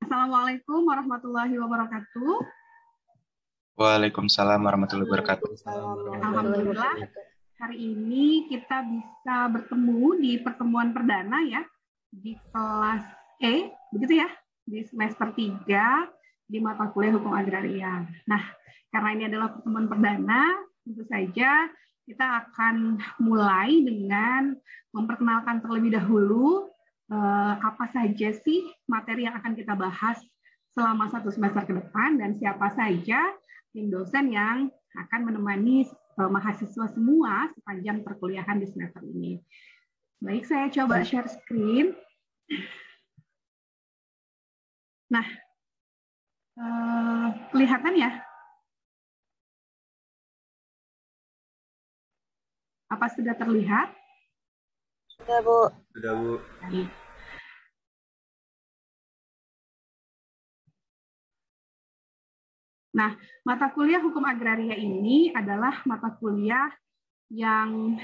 Assalamualaikum warahmatullahi wabarakatuh. Waalaikumsalam warahmatullahi wabarakatuh. Alhamdulillah, hari ini kita bisa bertemu di pertemuan perdana ya, di kelas E, begitu ya, di semester 3 di mata kuliah Hukum Agraria. Nah, karena ini adalah pertemuan perdana, tentu saja kita akan mulai dengan memperkenalkan terlebih dahulu apa saja sih materi yang akan kita bahas selama 1 semester ke depan dan siapa saja tim dosen yang akan menemani mahasiswa semua sepanjang perkuliahan di semester ini. Baik, saya coba share screen. Nah, kelihatan ya? Apa sudah terlihat? Sudah, Bu. Sudah, Bu. Nah, mata kuliah Hukum Agraria ini adalah mata kuliah yang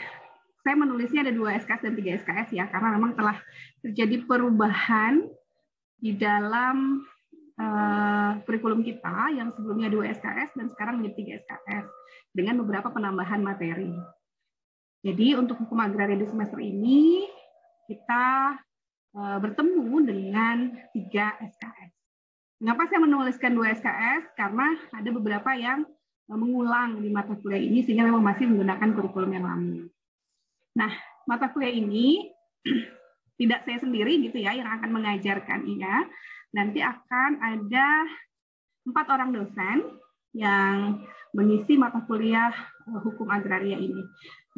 saya menulisnya ada 2 SKS dan 3 SKS ya, karena memang telah terjadi perubahan di dalam kurikulum kita yang sebelumnya 2 SKS dan sekarang menjadi 3 SKS dengan beberapa penambahan materi. Jadi untuk Hukum Agraria di semester ini kita bertemu dengan 3 SKS. Mengapa saya menuliskan 2 SKS? Karena ada beberapa yang mengulang di mata kuliah ini sehingga memang masih menggunakan kurikulum yang lama. Nah, mata kuliah ini tidak saya sendiri gitu ya yang akan mengajarkannya. Nanti akan ada 4 orang dosen yang mengisi mata kuliah Hukum Agraria ini.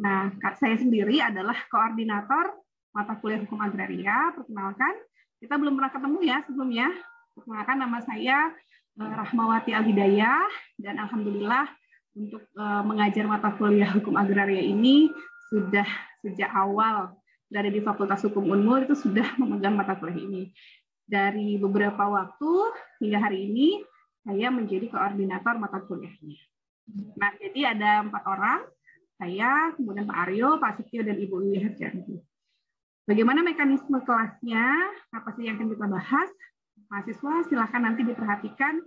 Nah, saya sendiri adalah koordinator mata kuliah Hukum Agraria. Perkenalkan, kita belum pernah ketemu ya sebelumnya. Perkenalkan, nama saya Rahmawati Al-Hidayah dan alhamdulillah untuk mengajar mata kuliah Hukum Agraria ini sudah sejak awal berada di Fakultas Hukum Unmul itu sudah memegang mata kuliah ini. Dari beberapa waktu hingga hari ini saya menjadi koordinator mata kuliahnya. Nah, jadi ada 4 orang, saya, kemudian Pak Aryo, Pak Setio, dan Ibu Wiwi Harjanti. Bagaimana mekanisme kelasnya, apa sih yang akan kita bahas? Mahasiswa silakan nanti diperhatikan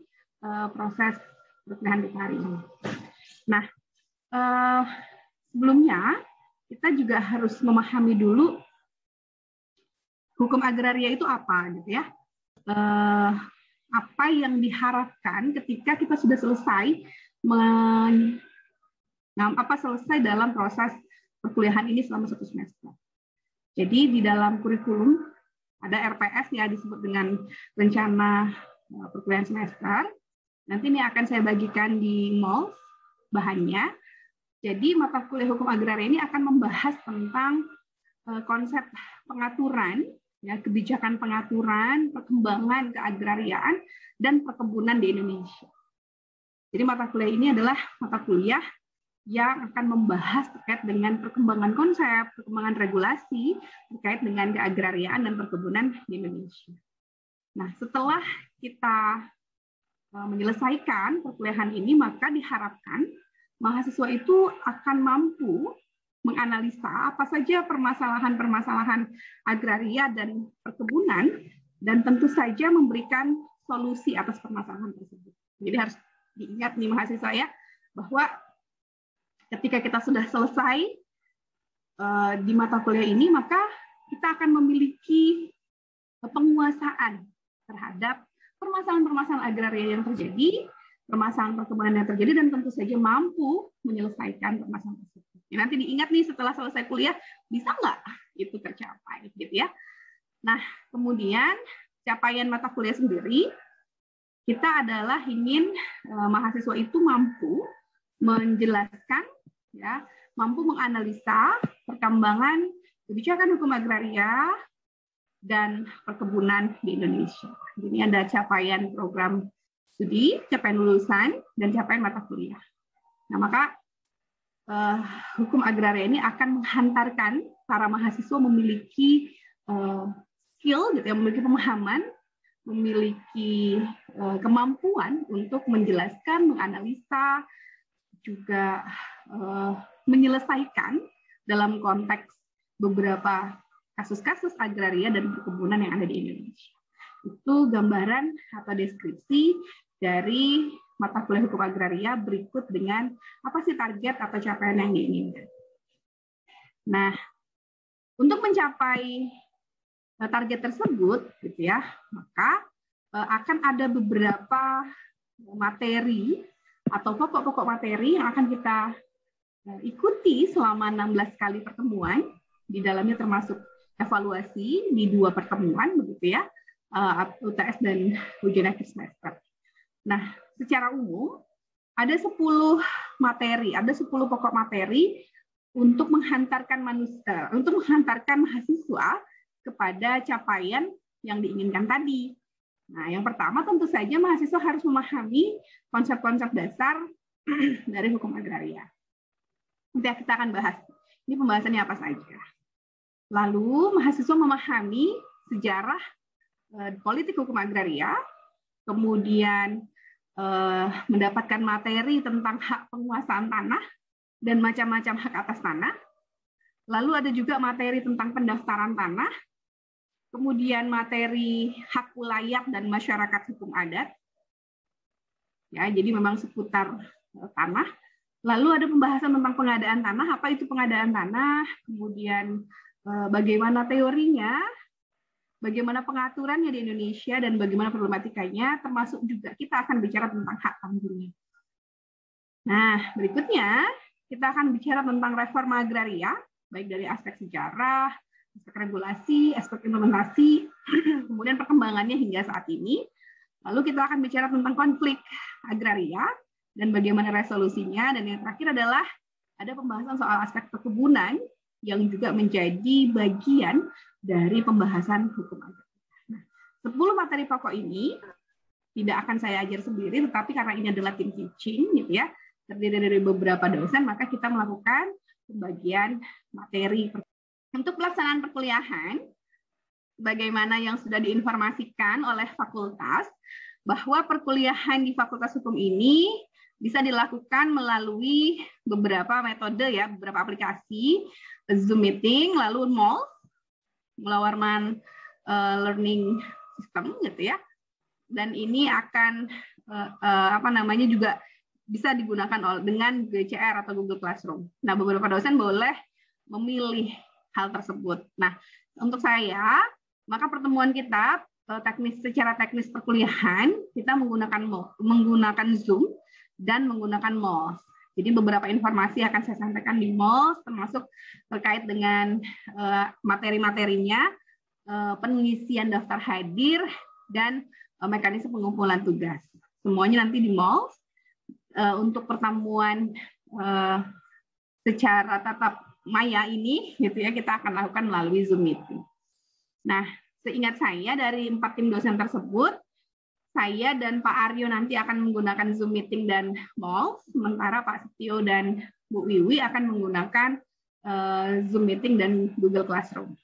proses perkuliahan kita hari ini. Nah, sebelumnya kita juga harus memahami dulu hukum agraria itu apa, gitu ya. Apa yang diharapkan ketika kita sudah selesai selesai dalam proses perkuliahan ini selama 1 semester. Jadi di dalam kurikulum ada RPS ya disebut dengan rencana perkuliahan semester. Nanti ini akan saya bagikan di MOLS bahannya. Jadi mata kuliah Hukum Agraria ini akan membahas tentang konsep pengaturan, ya, kebijakan pengaturan, perkembangan keagrariaan dan perkebunan di Indonesia. Jadi mata kuliah ini adalah mata kuliah yang akan membahas terkait dengan perkembangan konsep, perkembangan regulasi terkait dengan keagrariaan dan perkebunan di Indonesia. Nah, setelah kita menyelesaikan perkuliahan ini, maka diharapkan mahasiswa itu akan mampu menganalisa apa saja permasalahan-permasalahan agraria dan perkebunan, dan tentu saja memberikan solusi atas permasalahan tersebut. Jadi harus diingat nih mahasiswa ya, bahwa ketika kita sudah selesai di mata kuliah ini, maka kita akan memiliki penguasaan terhadap permasalahan-permasalahan agraria yang terjadi, permasalahan perkebunan yang terjadi, dan tentu saja mampu menyelesaikan permasalahan tersebut. Ya, nanti diingat nih setelah selesai kuliah, bisa nggak itu tercapai, gitu ya. Nah, kemudian capaian mata kuliah sendiri, kita adalah ingin mahasiswa itu mampu menjelaskan, ya, mampu menganalisa perkembangan kebijakan hukum agraria dan perkebunan di Indonesia. Ini ada capaian program studi, capaian lulusan, dan capaian mata kuliah. Nah, maka hukum agraria ini akan menghantarkan para mahasiswa memiliki skill, gitu ya, memiliki pemahaman, memiliki kemampuan untuk menjelaskan, menganalisa, juga menyelesaikan dalam konteks beberapa kasus-kasus agraria dan perkebunan yang ada di Indonesia. Itu gambaran atau deskripsi dari mata kuliah hukum agraria berikut dengan apa sih target atau capaian yang diinginkan. Nah, untuk mencapai target tersebut, gitu ya, maka akan ada beberapa materi atau pokok-pokok materi yang akan kita ikuti selama 16 kali pertemuan. Di dalamnya termasuk evaluasi di 2 pertemuan, begitu ya, UTS dan ujian akhir semester. Nah, secara umum ada 10 materi, ada 10 pokok materi untuk menghantarkan mahasiswa kepada capaian yang diinginkan tadi. Nah, yang pertama tentu saja mahasiswa harus memahami konsep-konsep dasar dari hukum agraria. Nanti kita akan bahas. Ini pembahasannya apa saja. Lalu mahasiswa memahami sejarah politik hukum agraria, kemudian mendapatkan materi tentang hak penguasaan tanah dan macam-macam hak atas tanah. Lalu ada juga materi tentang pendaftaran tanah, kemudian materi hak wilayah dan masyarakat hukum adat. Ya, jadi memang seputar tanah. Lalu ada pembahasan tentang pengadaan tanah, apa itu pengadaan tanah, kemudian bagaimana teorinya, bagaimana pengaturannya di Indonesia, dan bagaimana problematikanya, termasuk juga kita akan bicara tentang hak tanggungnya. Nah, berikutnya kita akan bicara tentang reforma agraria, baik dari aspek sejarah, aspek regulasi, aspek implementasi, kemudian perkembangannya hingga saat ini. Lalu kita akan bicara tentang konflik agraria dan bagaimana resolusinya. Dan yang terakhir adalah ada pembahasan soal aspek perkebunan yang juga menjadi bagian dari pembahasan hukum agraria. Nah, 10 materi pokok ini tidak akan saya ajar sendiri, tetapi karena ini adalah tim teaching, gitu ya, terdiri dari beberapa dosen, maka kita melakukan pembagian materi. Untuk pelaksanaan perkuliahan, bagaimana yang sudah diinformasikan oleh fakultas, bahwa perkuliahan di Fakultas Hukum ini bisa dilakukan melalui beberapa metode, ya, beberapa aplikasi, Zoom meeting, lalu MOL, Warman Learning System, gitu ya. Dan ini akan juga bisa digunakan dengan GCR atau Google Classroom. Nah, beberapa dosen boleh memilih hal tersebut. Nah, untuk saya, maka pertemuan kita secara teknis perkuliahan, kita menggunakan Zoom dan menggunakan MOS. Jadi beberapa informasi akan saya sampaikan di MOS, termasuk terkait dengan materi-materinya, pengisian daftar hadir, dan mekanisme pengumpulan tugas. Semuanya nanti di MOS. Untuk pertemuan secara tatap maya ini, gitu ya, kita akan lakukan melalui Zoom meeting. Nah, seingat saya dari 4 tim dosen tersebut, saya dan Pak Aryo nanti akan menggunakan Zoom meeting dan MOL, sementara Pak Setio dan Bu Wiwi akan menggunakan Zoom meeting dan Google Classroom.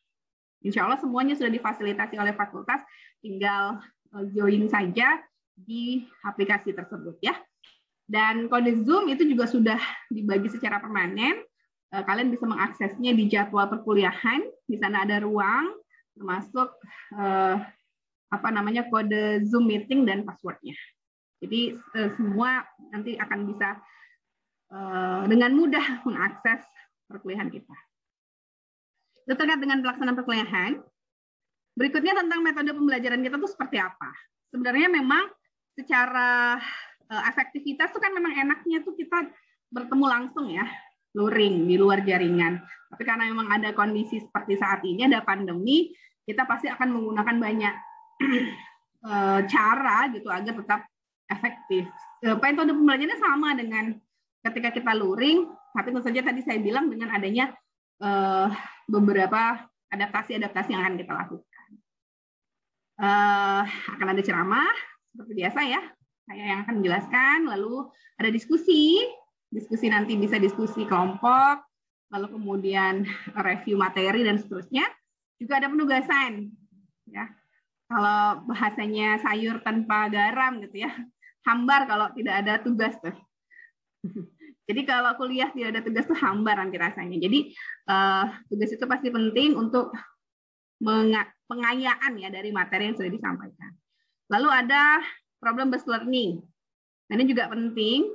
Insya Allah semuanya sudah difasilitasi oleh fakultas, tinggal join saja di aplikasi tersebut, ya. Dan kode Zoom itu juga sudah dibagi secara permanen. Kalian bisa mengaksesnya di jadwal perkuliahan. Di sana ada ruang, termasuk kode Zoom meeting dan passwordnya. Jadi semua nanti akan bisa dengan mudah mengakses perkuliahan kita. Itu terkait dengan pelaksanaan perkuliahan. Berikutnya tentang metode pembelajaran kita itu seperti apa. Sebenarnya memang secara efektivitas itu kan memang enaknya tuh kita bertemu langsung, ya, luring di luar jaringan. Tapi karena memang ada kondisi seperti saat ini, ada pandemi, kita pasti akan menggunakan banyak cara gitu agar tetap efektif. Metode pembelajarannya sama dengan ketika kita luring, tapi tentu saja tadi saya bilang dengan adanya beberapa adaptasi-adaptasi yang akan kita lakukan. Akan ada ceramah seperti biasa, ya. Saya yang akan menjelaskan, lalu ada diskusi nanti bisa diskusi kelompok, lalu kemudian review materi dan seterusnya. Juga ada penugasan, ya. Kalau bahasanya sayur tanpa garam, gitu ya, hambar kalau tidak ada tugas tuh. Jadi kalau kuliah tidak ada tugas tuh hambar nanti rasanya. Jadi tugas itu pasti penting untuk pengayaan ya dari materi yang sudah disampaikan. Lalu ada problem based learning. Nah, ini juga penting.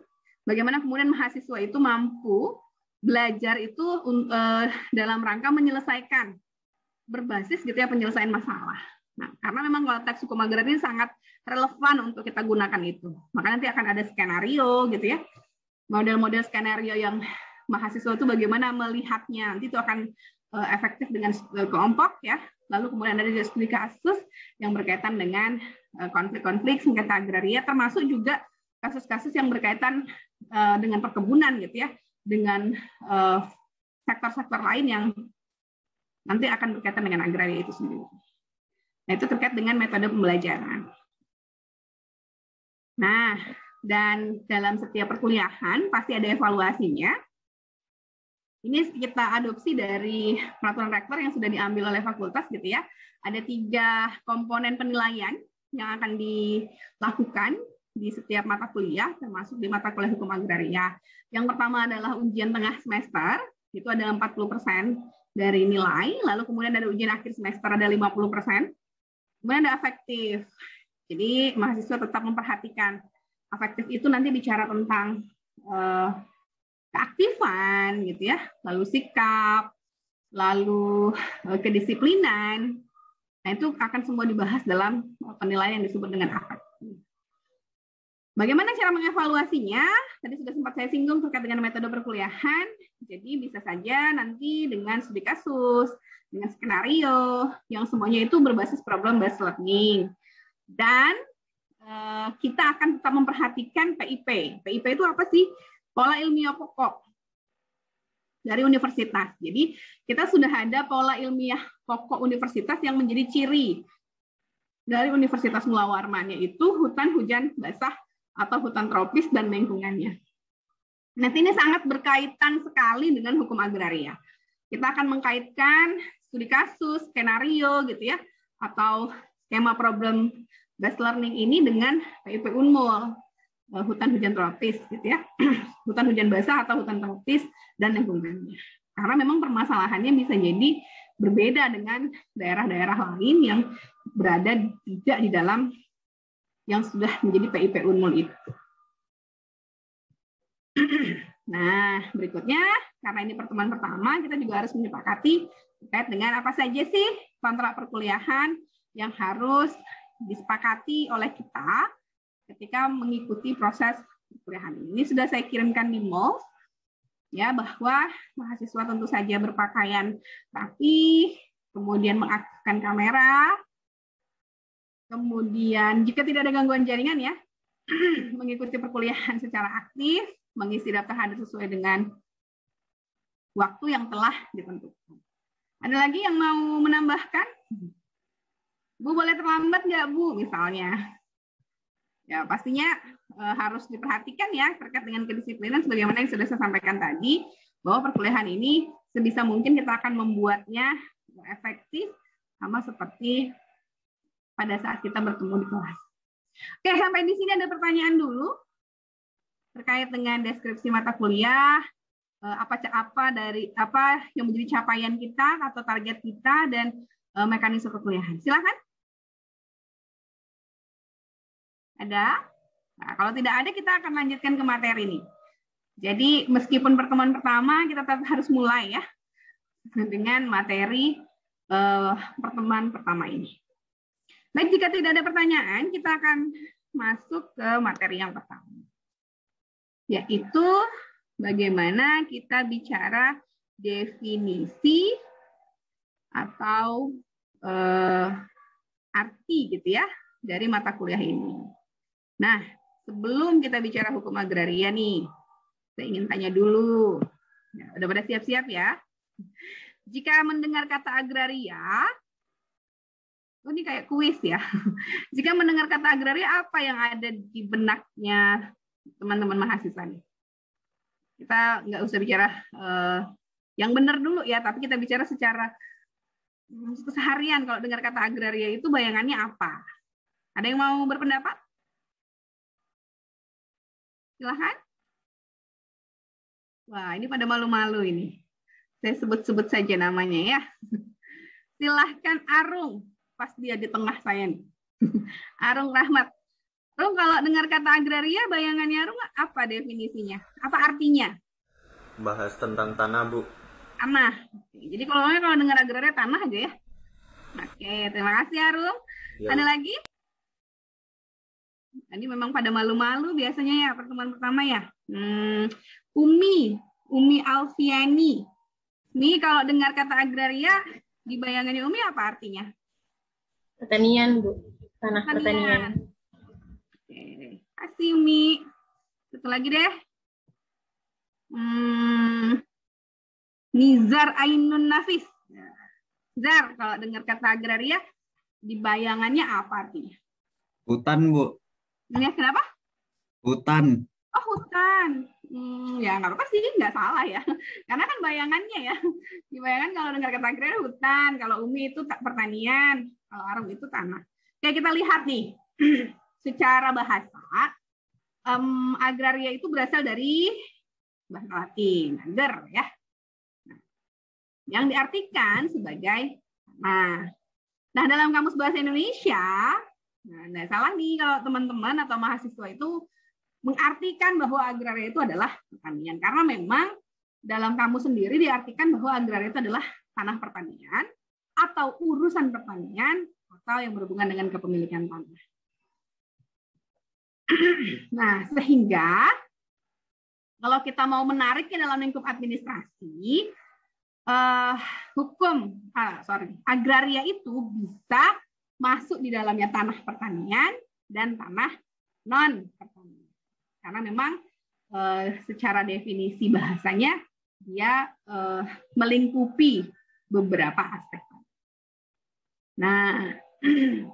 Bagaimana kemudian mahasiswa itu mampu belajar itu dalam rangka menyelesaikan berbasis gitu ya penyelesaian masalah. Nah, karena memang kalau teks hukum agraria ini sangat relevan untuk kita gunakan itu. Maka nanti akan ada skenario gitu ya. Model-model skenario yang mahasiswa itu bagaimana melihatnya. Nanti itu akan efektif dengan kelompok ya. Lalu kemudian ada studi kasus yang berkaitan dengan konflik-konflik sengketa agraria, termasuk juga kasus-kasus yang berkaitan dengan perkebunan gitu ya, dengan sektor-sektor lain yang nanti akan berkaitan dengan agraria itu sendiri. Nah, itu terkait dengan metode pembelajaran. Nah, dan dalam setiap perkuliahan pasti ada evaluasinya. Ini kita adopsi dari peraturan rektor yang sudah diambil oleh fakultas gitu ya. Ada 3 komponen penilaian yang akan dilakukan di setiap mata kuliah, termasuk di mata kuliah hukum agraria. Yang pertama adalah ujian tengah semester, itu ada 40% dari nilai. Lalu kemudian ada ujian akhir semester ada 50%. Kemudian ada afektif. Jadi mahasiswa tetap memperhatikan. Afektif itu nanti bicara tentang keaktifan gitu ya, lalu sikap, lalu kedisiplinan. Nah, itu akan semua dibahas dalam penilaian yang disebut dengan afektif. Bagaimana cara mengevaluasinya? Tadi sudah sempat saya singgung terkait dengan metode perkuliahan. Jadi bisa saja nanti dengan studi kasus, dengan skenario, yang semuanya itu berbasis problem based learning. Dan kita akan tetap memperhatikan PIP. PIP itu apa sih? Pola ilmiah pokok dari universitas. Jadi kita sudah ada pola ilmiah pokok universitas yang menjadi ciri dari Universitas Mula Warman, yaitu hutan hujan basah atau hutan tropis dan lingkungannya. Nanti ini sangat berkaitan sekali dengan hukum agraria. Kita akan mengkaitkan studi kasus, skenario gitu ya, atau skema problem based learning ini dengan PIP Unmul, hutan hujan tropis gitu ya, hutan hujan basah atau hutan tropis dan lingkungannya. Karena memang permasalahannya bisa jadi berbeda dengan daerah-daerah lain yang berada tidak di dalam yang sudah menjadi PIP Unmul itu. Nah, berikutnya, karena ini pertemuan pertama, kita juga harus menyepakati terkait dengan apa saja sih kontrak perkuliahan yang harus disepakati oleh kita ketika mengikuti proses perkuliahan ini. Ini sudah saya kirimkan di MOL, ya, bahwa mahasiswa tentu saja berpakaian rapi, kemudian mengaktifkan kamera, kemudian jika tidak ada gangguan jaringan ya, mengikuti perkuliahan secara aktif, mengisi daftar hadir sesuai dengan waktu yang telah ditentukan. Ada lagi yang mau menambahkan? Bu, boleh terlambat nggak, Bu, misalnya? Ya, pastinya harus diperhatikan ya terkait dengan kedisiplinan sebagaimana yang sudah saya sampaikan tadi, bahwa perkuliahan ini sebisa mungkin kita akan membuatnya efektif sama seperti pada saat kita bertemu di kelas. Oke, sampai di sini ada pertanyaan dulu terkait dengan deskripsi mata kuliah, apa yang menjadi capaian kita atau target kita dan mekanisme perkuliahan. Silakan. Ada? Nah, kalau tidak ada, kita akan lanjutkan ke materi ini. Jadi meskipun pertemuan pertama, kita tetap harus mulai ya dengan materi pertemuan pertama ini. Baik, jika tidak ada pertanyaan, kita akan masuk ke materi yang pertama, yaitu bagaimana kita bicara definisi atau arti gitu ya dari mata kuliah ini. Nah, sebelum kita bicara hukum agraria nih, saya ingin tanya dulu. Ya, udah pada siap-siap ya? Jika mendengar kata agraria, ini kayak kuis ya. Jika mendengar kata agraria, apa yang ada di benaknya teman-teman mahasiswa nih? Kita nggak usah bicara yang benar dulu ya, tapi kita bicara secara keseharian. Kalau dengar kata agraria itu bayangannya apa? Ada yang mau berpendapat? Silahkan. Wah, ini pada malu-malu ini. Saya sebut-sebut saja namanya ya. Silahkan Arung. Pas dia di tengah saya nih. Arung Rahmat. Arung, kalau dengar kata agraria, bayangannya Arung apa definisinya? Apa artinya? Bahas tentang tanah, Bu. Tanah. Jadi kalau dengar agraria, tanah aja ya. Oke, terima kasih Arung. Ya, Ada Bu. lagi? Ini memang pada malu-malu biasanya ya pertemuan pertama ya. Umi Alfiani. Ini kalau dengar kata agraria, di bayangannya Umi apa artinya? Pertanian, Bu. Tanah pertanian. Oke, kasih Umi. Satu lagi deh. Nizar Ainun Nafis. Zar, kalau dengar kata agraria, di bayangannya apa artinya? Hutan, Bu. Ini kenapa? Hutan. Oh, hutan. Ya nggak apa-apa sih, nggak salah ya. Karena kan bayangannya ya. Di bayangan kalau dengar kata agraria hutan, kalau Umi itu pertanian, kalau Arung itu tanah. Oke, kita lihat nih. Secara bahasa, agraria itu berasal dari bahasa Latin, ager ya. Yang diartikan sebagai tanah. Nah, dalam Kamus Bahasa Indonesia, nggak salah nih kalau teman-teman atau mahasiswa itu mengartikan bahwa agraria itu adalah pertanian. Karena memang dalam kamus sendiri diartikan bahwa agraria itu adalah tanah pertanian atau urusan pertanian atau yang berhubungan dengan kepemilikan tanah. Nah, sehingga kalau kita mau menariknya dalam lingkup administrasi, agraria itu bisa masuk di dalamnya tanah pertanian dan tanah non pertanian. Karena memang secara definisi bahasanya dia melingkupi beberapa aspek. Nah,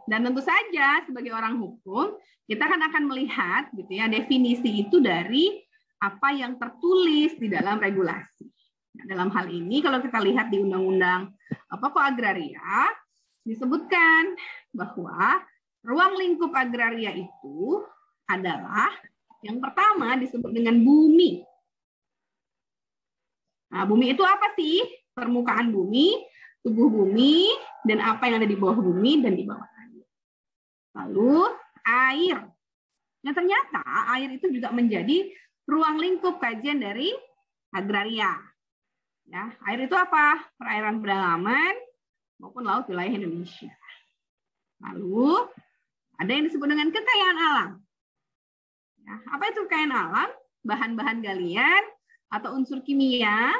dan tentu saja sebagai orang hukum kita kan akan melihat gitu ya definisi itu dari apa yang tertulis di dalam regulasi. Nah, dalam hal ini kalau kita lihat di Undang-Undang Pokok Agraria disebutkan bahwa ruang lingkup agraria itu adalah yang pertama disebut dengan bumi. Nah, bumi itu apa sih? Permukaan bumi, tubuh bumi, dan apa yang ada di bawah bumi dan di bawah air. Lalu air. Nah, ternyata air itu juga menjadi ruang lingkup kajian dari agraria. Ya, air itu apa? Perairan pedalaman maupun laut wilayah Indonesia. Lalu ada yang disebut dengan kekayaan alam. Ya, apa itu kekayaan alam? Bahan-bahan galian atau unsur kimia,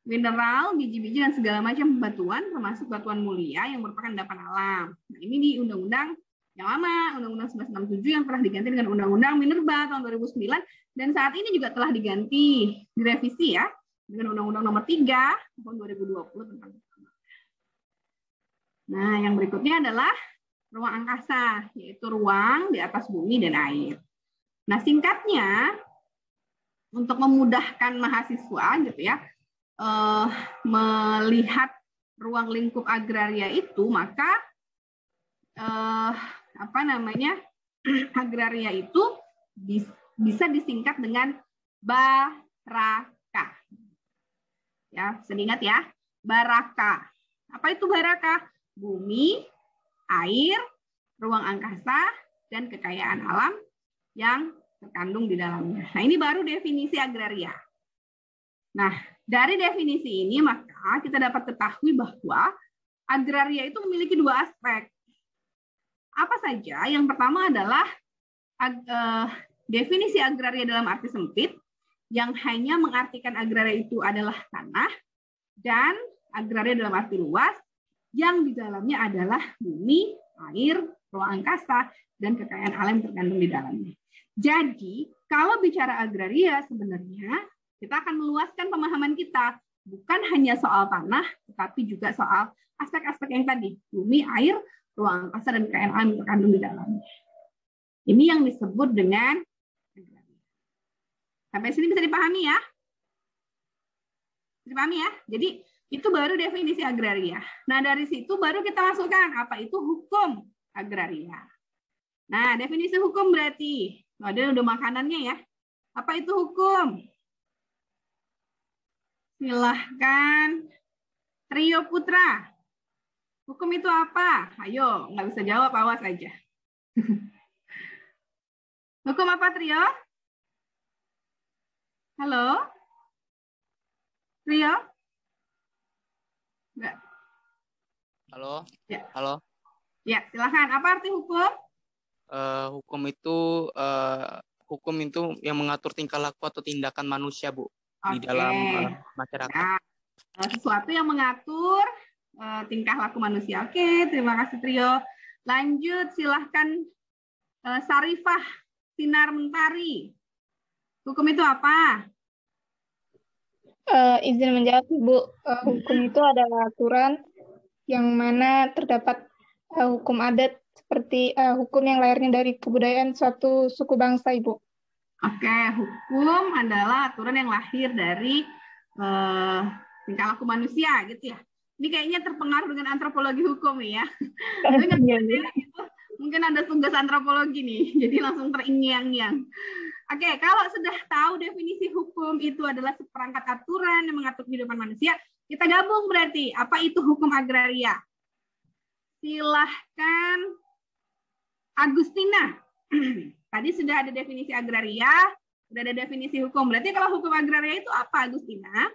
mineral, biji-biji dan segala macam batuan, termasuk batuan mulia yang merupakan endapan alam. Nah, ini di Undang-Undang yang lama, Undang-Undang 1967 yang telah diganti dengan Undang-Undang Minerba tahun 2009 dan saat ini juga telah diganti, direvisi ya, dengan Undang-Undang Nomor 3 tahun 2020 tentang. Nah, yang berikutnya adalah ruang angkasa, yaitu ruang di atas bumi dan air. Nah, singkatnya, untuk memudahkan mahasiswa gitu ya, melihat ruang lingkup agraria itu, maka agraria itu bisa disingkat dengan Baraka. Ya, seingat ya, Baraka. Apa itu Baraka? Bumi, air, ruang angkasa, dan kekayaan alam yang terkandung di dalamnya. Nah, ini baru definisi agraria. Nah, dari definisi ini maka kita dapat ketahui bahwa agraria itu memiliki dua aspek. Apa saja? Yang pertama adalah definisi agraria dalam arti sempit, yang hanya mengartikan agraria itu adalah tanah, dan agraria dalam arti luas, yang di dalamnya adalah bumi, air, ruang angkasa, dan kekayaan alam yang terkandung di dalamnya. Jadi, kalau bicara agraria sebenarnya, kita akan meluaskan pemahaman kita, bukan hanya soal tanah, tetapi juga soal aspek-aspek yang tadi, bumi, air, ruang angkasa, dan kekayaan alam yang terkandung di dalamnya. Ini yang disebut dengan agraria. Sampai sini bisa dipahami ya? Dipahami ya? Jadi, itu baru definisi agraria. Nah, dari situ baru kita masukkan apa itu hukum agraria. Nah, definisi hukum berarti, ada udah makanannya ya. Apa itu hukum? Silahkan Trio Putra. Hukum itu apa? Ayo, nggak bisa jawab, awas aja. Hukum apa, Trio? Halo? Trio? Enggak. Halo, Ya. halo. Ya, silakan. Apa arti hukum? Hukum itu yang mengatur tingkah laku atau tindakan manusia, Bu, di Oke. dalam masyarakat. Ya, sesuatu yang mengatur tingkah laku manusia. Oke, terima kasih Trio. Lanjut, silahkan Sarifah Sinar Mentari. Hukum itu apa? Izin menjawab, Bu. Hukum itu adalah aturan yang mana terdapat hukum adat seperti hukum yang lahirnya dari kebudayaan suatu suku bangsa, Ibu. Oke, hukum adalah aturan yang lahir dari tingkah laku manusia, gitu ya. Ini kayaknya terpengaruh dengan antropologi hukum ya. Mungkin ada tugas antropologi nih, jadi langsung teringiang-ngiang. Oke, kalau sudah tahu definisi hukum itu adalah seperangkat aturan yang mengatur kehidupan manusia, kita gabung berarti. Apa itu hukum agraria? Silahkan Agustina. Tadi sudah ada definisi agraria, sudah ada definisi hukum. Berarti kalau hukum agraria itu apa, Agustina?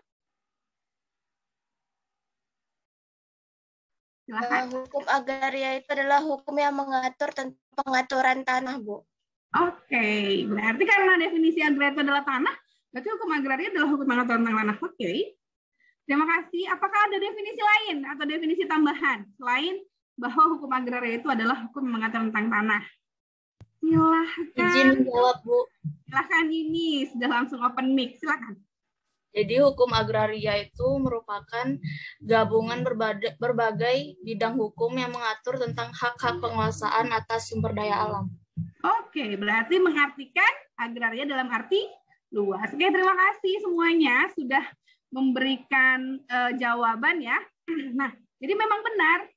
Silahkan. Hukum agraria itu adalah hukum yang mengatur tentang pengaturan tanah, Bu. Oke, berarti karena definisi agraria itu adalah tanah, berarti hukum agraria adalah hukum mengatur tentang tanah. Oke. Terima kasih. Apakah ada definisi lain atau definisi tambahan selain bahwa hukum agraria itu adalah hukum mengatur tentang tanah? Silahkan. Izin menjawab, Bu. Silahkan, ini sudah langsung open mic. Silahkan. Jadi hukum agraria itu merupakan gabungan berbagai bidang hukum yang mengatur tentang hak-hak penguasaan atas sumber daya alam. Oke, berarti mengartikan agraria dalam arti luas. Oke, terima kasih semuanya sudah memberikan jawaban ya. Nah, jadi memang benar.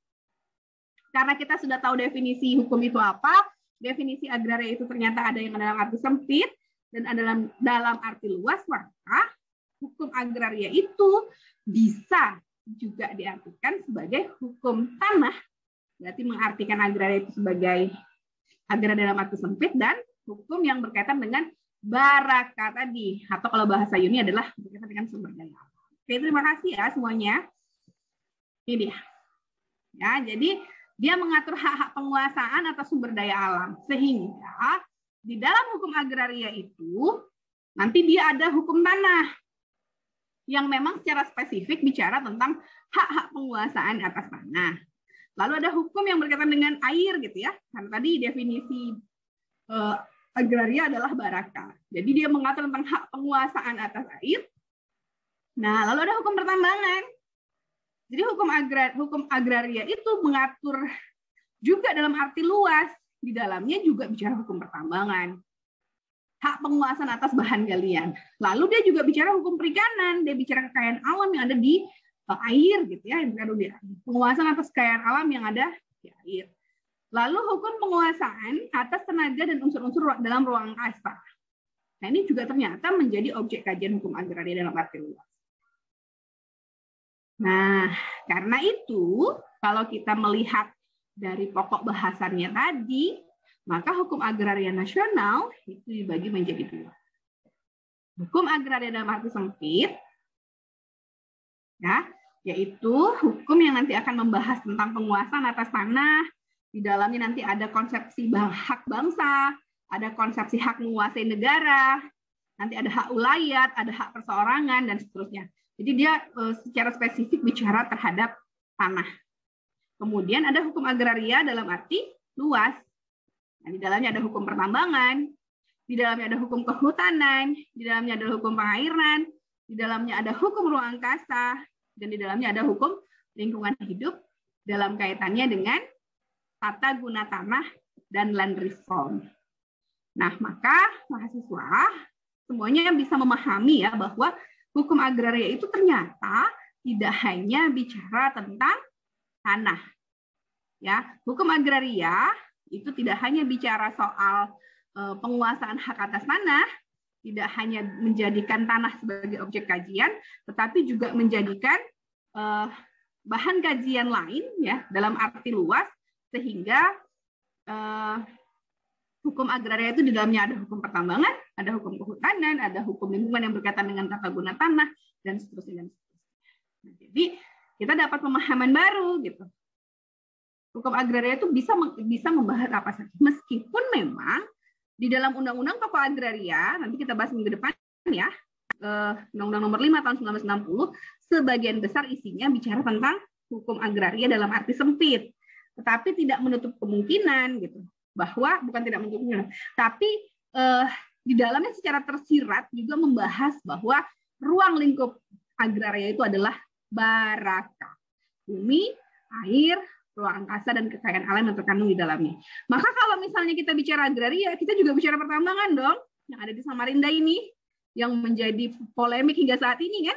Karena kita sudah tahu definisi hukum itu apa, definisi agraria itu ternyata ada yang dalam arti sempit dan ada dalam arti luas, maka hukum agraria itu bisa juga diartikan sebagai hukum tanah. Berarti mengartikan agraria itu sebagai agraria dalam arti sempit dan hukum yang berkaitan dengan baraka tadi. Atau kalau bahasa Yuni adalah berkaitan dengan sumber daya. Oke, terima kasih ya semuanya. Ini dia. Ya, jadi dia mengatur hak-hak penguasaan atas sumber daya alam. Sehingga di dalam hukum agraria itu nanti dia ada hukum tanah yang memang secara spesifik bicara tentang hak-hak penguasaan atas tanah. Lalu ada hukum yang berkaitan dengan air gitu ya. Karena tadi definisi agraria adalah baraka. Jadi dia mengatur tentang hak penguasaan atas air. Nah, lalu ada hukum pertambangan. Jadi hukum agraria itu mengatur juga dalam arti luas. Di dalamnya juga bicara hukum pertambangan. Hak penguasaan atas bahan galian. Lalu dia juga bicara hukum perikanan, dia bicara kekayaan alam yang ada di air gitu ya, penguasaan atas kekayaan alam yang ada di air. Lalu hukum penguasaan atas tenaga dan unsur-unsur dalam ruang angkasa. Nah, ini juga ternyata menjadi objek kajian hukum agraria dalam arti luas. Nah, karena itu kalau kita melihat dari pokok bahasannya tadi, maka hukum agraria nasional itu dibagi menjadi dua. Hukum agraria dalam arti sempit, ya, yaitu hukum yang nanti akan membahas tentang penguasaan atas tanah. Di dalamnya nanti ada konsepsi hak bangsa, ada konsepsi hak menguasai negara, nanti ada hak ulayat, ada hak perseorangan, dan seterusnya. Jadi dia secara spesifik bicara terhadap tanah. Kemudian ada hukum agraria dalam arti luas. Nah, di dalamnya ada hukum pertambangan, di dalamnya ada hukum kehutanan, di dalamnya ada hukum pengairan, di dalamnya ada hukum ruang angkasa, dan di dalamnya ada hukum lingkungan hidup dalam kaitannya dengan tata guna tanah dan land reform. Nah, maka mahasiswa semuanya bisa memahami ya bahwa hukum agraria itu ternyata tidak hanya bicara tentang tanah. Ya, hukum agraria itu tidak hanya bicara soal penguasaan hak atas tanah, tidak hanya menjadikan tanah sebagai objek kajian, tetapi juga menjadikan bahan kajian lain ya dalam arti luas, sehingga hukum agraria itu di dalamnya ada hukum pertambangan, ada hukum kehutanan, ada hukum lingkungan yang berkaitan dengan tata guna tanah, dan seterusnya. Nah, jadi kita dapat pemahaman baru gitu. Hukum agraria itu bisa membahas apa saja, meskipun memang di dalam Undang-Undang Pokok Agraria, nanti kita bahas minggu depan ya, Undang-Undang Nomor 5 tahun 1960, sebagian besar isinya bicara tentang hukum agraria dalam arti sempit, tetapi tidak menutup kemungkinan gitu, bahwa bukan tidak menutup kemungkinan, tapi di dalamnya secara tersirat juga membahas bahwa ruang lingkup agraria itu adalah baraka, bumi, air, ruang angkasa, dan kekayaan alam yang terkandung di dalamnya. Maka kalau misalnya kita bicara agraria, kita juga bicara pertambangan dong, yang ada di Samarinda ini, yang menjadi polemik hingga saat ini kan.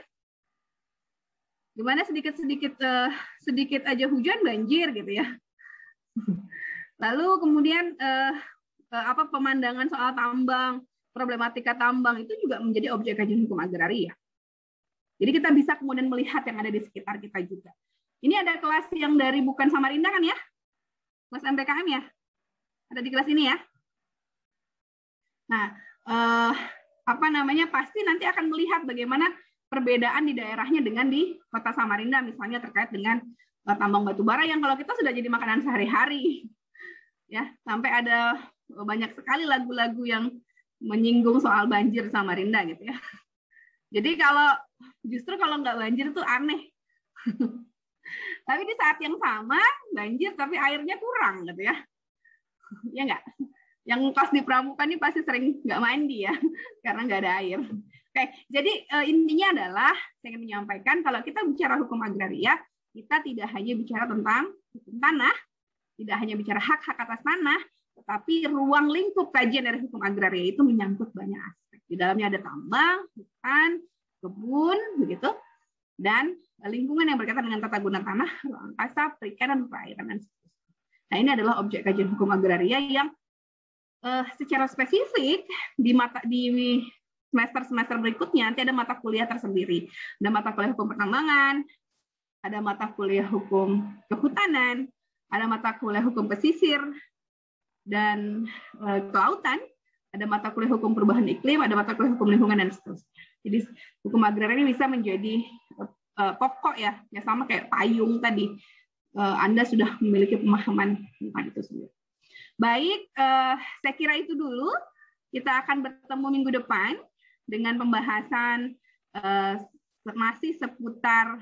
Gimana sedikit aja hujan banjir gitu ya. Lalu kemudian pemandangan soal tambang, problematika tambang itu juga menjadi objek kajian hukum agraria. Jadi kita bisa kemudian melihat yang ada di sekitar kita juga. Ini ada kelas yang dari bukan Samarinda kan ya? Kelas MPKM ya? Ada di kelas ini ya? Nah, pasti nanti akan melihat bagaimana perbedaan di daerahnya dengan di kota Samarinda, misalnya terkait dengan tambang batu bara yang kalau kita sudah jadi makanan sehari-hari. Ya, sampai ada banyak sekali lagu-lagu yang menyinggung soal banjir Samarinda gitu ya. Jadi justru kalau nggak banjir itu aneh. Tapi di saat yang sama banjir tapi airnya kurang gitu ya. Ya nggak? Yang kos di Pramuka ini pasti sering nggak mandi ya karena nggak ada air. Oke, jadi intinya adalah saya ingin menyampaikan kalau kita bicara hukum agraria, kita tidak hanya bicara tentang hukum tanah, tidak hanya bicara hak-hak atas tanah, tetapi ruang lingkup kajian dari hukum agraria itu menyangkut banyak aspek. Di dalamnya ada tambang, hutan, kebun, begitu, dan lingkungan yang berkaitan dengan tata guna tanah, ruang angkasa, perikanan, perairan, dan seterusnya. Nah, ini adalah objek kajian hukum agraria yang secara spesifik di semester berikutnya nanti ada mata kuliah tersendiri. Ada mata kuliah hukum pertambangan, ada mata kuliah hukum kehutanan, ada mata kuliah hukum pesisir dan kelautan, ada mata kuliah hukum perubahan iklim, ada mata kuliah hukum lingkungan, dan seterusnya. Jadi hukum agraria ini bisa menjadi pokok ya sama kayak payung tadi. Anda sudah memiliki pemahaman tentang itu sendiri. Baik, saya kira itu dulu. Kita akan bertemu minggu depan dengan pembahasan masih seputar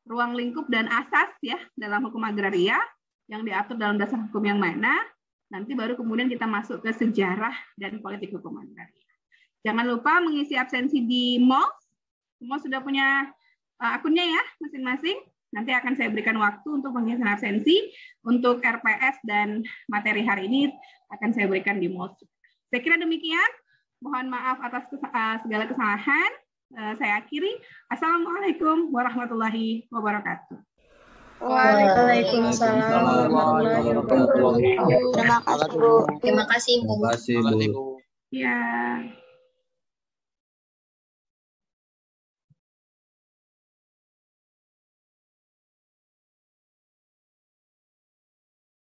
ruang lingkup dan asas ya dalam hukum agraria yang diatur dalam dasar hukum yang mana. Nanti baru kemudian kita masuk ke sejarah dan politik hukum agraria. Jangan lupa mengisi absensi di MOS. Semua sudah punya akunnya ya masing-masing. Nanti akan saya berikan waktu untuk pengisian absensi. Untuk RPS dan materi hari ini akan saya berikan di MOS. Saya kira demikian. Mohon maaf atas segala kesalahan. Saya akhiri. Assalamualaikum warahmatullahi wabarakatuh. Waalaikumsalam warahmatullahi wabarakatuh. Terima kasih, Bu. Terima kasih, Bu. Ya.